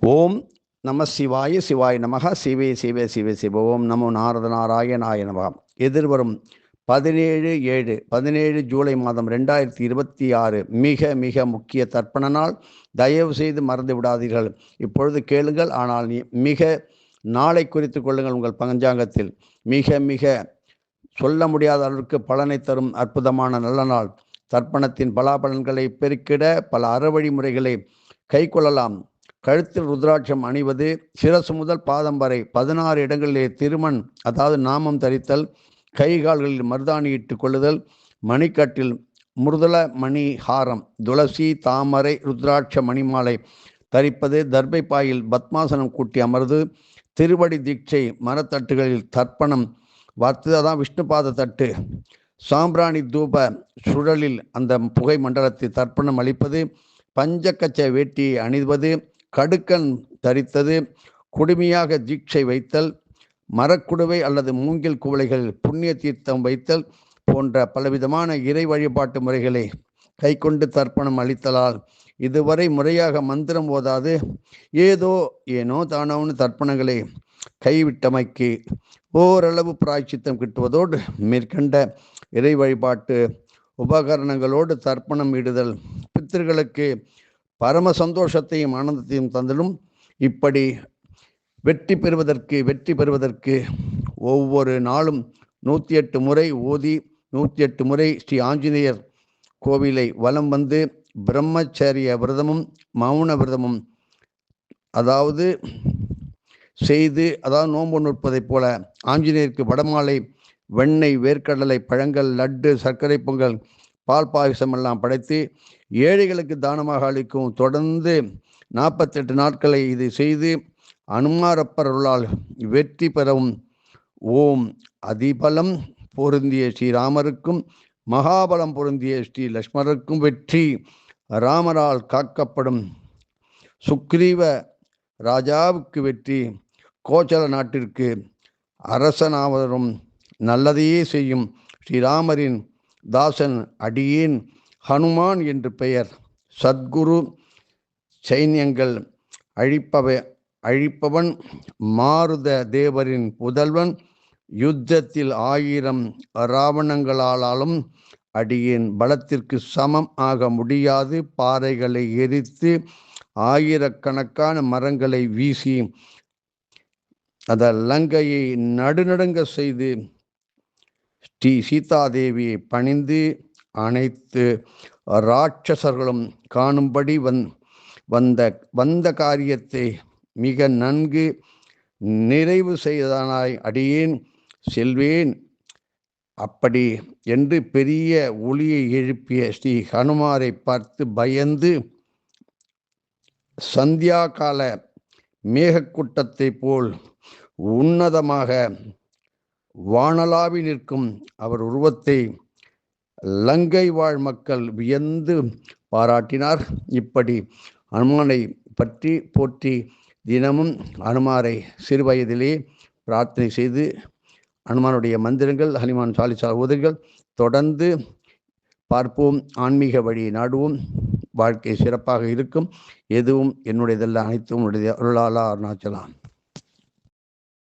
ஓம் நம சிவாய சிவாய நமக சிவே சிவே சிவே சிவ ஓம் நமோ நாரதநாராயணாய நமக. எதிர்வரும் 17 ஜூலை மாதம் 2026 மிக மிக முக்கிய தர்ப்பண நாள். தயவு செய்து மறந்து விடாதீர்கள். இப்பொழுது கேளுங்கள், ஆனால் மிக நாளை குறித்து கொள்ளுங்கள். உங்கள் பஞ்சாங்கத்தில் மிக மிக சொல்ல முடியாத அளவிற்கு பலனை தரும் அற்புதமான நல்ல நாள். தர்ப்பணத்தின் பலாபலன்களை பெருக்கிட பல அறவழி முறைகளை கை கொள்ளலாம். கழுத்தில் ருத்ராட்சம் அணிவது, சிரசு முதல் பாதம் வரை 16 இடங்களிலே திருமண் அதாவது நாமம் தரித்தல், கை கால்களில் மருதாணி இட்டுக் கொள்ளுதல், மணிக்கட்டில் முருதல மணி ஹாரம், துளசி தாமரை ருத்ராட்ச மணிமாலை தரிப்பது, தர்பை பாயில் பத்மாசனம் கூட்டி அமர்ந்து, திருவடி தீட்சை மரத்தட்டுகளில் தர்ப்பணம் வார்த்து, அதான் விஷ்ணுபாத தட்டு, சாம்பிராணி தூப சுழலில் அந்த புகை மண்டலத்தில் தர்ப்பணம் அளிப்பது, பஞ்சக்கச்ச வேட்டியை அணிவது, கடுக்கன் தரித்தது, குடுமையாக தீட்சை வைத்தல், மரக்குடுவை அல்லது மூங்கில் குவளைகள் புண்ணிய தீர்த்தம் வைத்தல் போன்ற பலவிதமான இறை வழிபாட்டு முறைகளை கை கொண்டு தர்ப்பணம் அளித்தலால் இதுவரை முறையாக மந்திரம் ஓதாது ஏனோ தானோன்னு தர்ப்பணங்களை கைவிட்டமைக்கு ஓரளவு பிராய்ச்சித்தம் கிட்டுவதோடு மேற்கண்ட இறை வழிபாட்டு உபகரணங்களோடு தர்ப்பணம் இடுதல் பித்திர்களுக்கு பரம சந்தோஷத்தையும் ஆனந்தத்தையும் தந்தலும். இப்படி வெற்றி பெறுவதற்கு ஒவ்வொரு நாளும் 108 முறை ஓதி 108 முறை ஸ்ரீ ஆஞ்சநேயர் கோவிலை வலம் வந்து பிரம்மச்சரிய விரதமும் மௌன விரதமும் அதாவது நோன்பு நுட்பதைப் போல ஆஞ்சநேயருக்கு வடமாலை, வெண்ணெய், வேர்க்கடலை, பழங்கள், லட்டு, சர்க்கரை பொங்கல், பால் பாயசம் எல்லாம் படைத்து ஏழைகளுக்கு தானமாக அளிக்கும். தொடர்ந்து 48 நாட்களை இது செய்து அனுமாரப்பருளால் வெற்றி பெறவும். ஓம் அதிபலம் பொருந்திய ஸ்ரீராமருக்கும் மகாபலம் பொருந்திய ஸ்ரீ லக்ஷ்மணருக்கும் வெற்றி. ராமரால் காக்கப்படும் சுக்ரீவ ராஜாவுக்கு வெற்றி. கோச்சல நாட்டிற்கு அரசனாவரும் நல்லதையே செய்யும் ஸ்ரீராமரின் தாசன் அடியேன் ஹனுமான் என்று பெயர். சத்குரு சைன்யங்கள் அழிப்பவன், மாருத தேவரின் புதல்வன், யுத்தத்தில் 1000 ராவணங்களாலும் அடியேன் பலத்திற்கு சமம் ஆக முடியாது. பாறைகளை எரித்து ஆயிரக்கணக்கான மரங்களை வீசி லங்கையை நடுநடுங்க செய்து ஸ்ரீ சீதாதேவியை பணிந்து அனைத்து ராட்சசர்களும் காணும்படி வந்த காரியத்தை மிக நன்கு நிறைவு செய்தனாய் அடியேன் செல்வேன். அப்படி என்று பெரிய ஒளியை எழுப்பிய ஸ்ரீ ஹனுமாரை பார்த்து பயந்து சந்தியா கால மேகக்கூட்டத்தை போல் உன்னதமாக வானலாவி நிற்கும் அவர் உருவத்தை லங்கை வாழ் மக்கள் வியந்து பாராட்டினார். இப்படி அனுமானை பற்றி போற்றி தினமும் அனுமாரை சிறு வயதிலே பிரார்த்தனை செய்து அனுமானுடைய மந்திரங்கள், ஹனுமான் சாலிசா ஓதுகள் தொடர்ந்து பார்ப்போம். ஆன்மீக வழியை நாடுவோம். வாழ்க்கை சிறப்பாக இருக்கும். எதுவும் என்னுடையதல்ல, அனைத்தும் உன்னுடைய அருளாலா அருணாச்சலம்.